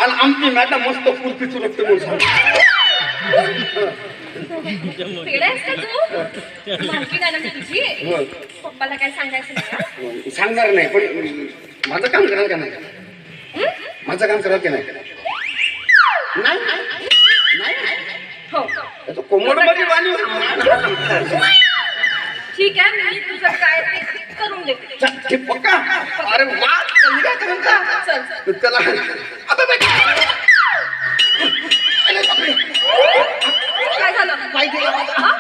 आणि आमची मॅडम मस्त कुर्ती चुरकते म्हणून पेढा आहेस का तू? मालकी नाही ना तुझी? पप्पाला काय सांगायचं नाही का? सांगणार नाही, पण माझं काम कराल का नाही? माझं काम कराल की नाही? नाही हो कोमड मध्ये वाणी ठीक आहे, मी तुझं काय ते करून देते. हे पक्का? अरे वा, चल काय करायचं? चल चला आता काय झालं? काय केलं हा?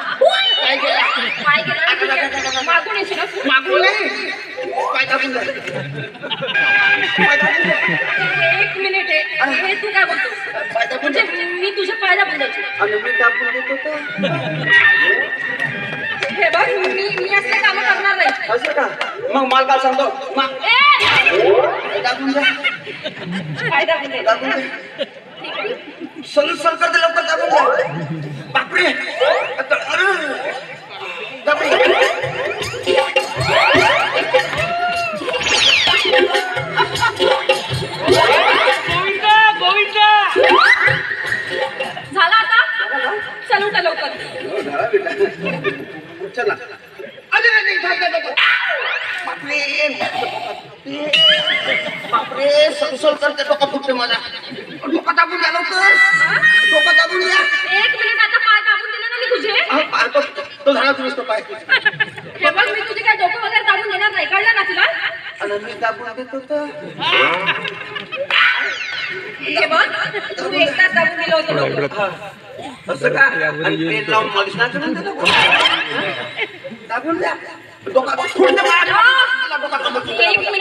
काय केलं काय केलं? मागून येशील ना तू? मागून नाही काय टाकून जाय एक मिनिट आहे, हे तू काय बोलतो? म्हणजे मी तुझ्या पायाला बोलायची. आणि मी टाकून देतो तर हे बघ, मी असले कामं करणार नाही. असं का? मग मला काय सांगतो टाकून द्या काय दाबून दे. टाकून दे ठीक आहे. सर करते लवकर टाकून द्या. बापरे अरे बापरे झाला आता? चल उठा लवकर. चला अरे बापरे सर करते डोका फुटते माझा. डोका दाबून द्या लवकर. डोका दाबून द्या. एक मिनिट, आता पाय दाबून दिले ना मी तुझे. तो झाला तुझं तो पाय. हे बघ, मी तुझे काय डोकं वगैरे दाबून देणार नाही, कळलं ना तुला? आणि मी दाबून देतो तर हे बघ, तू एकदाच दाबून दिलं होतं डोकं. असं का? आणि तेल लावून मॉलिश नाही करून देतो. दाबून द्या. डोका फुटते माझा. एक मिनिट.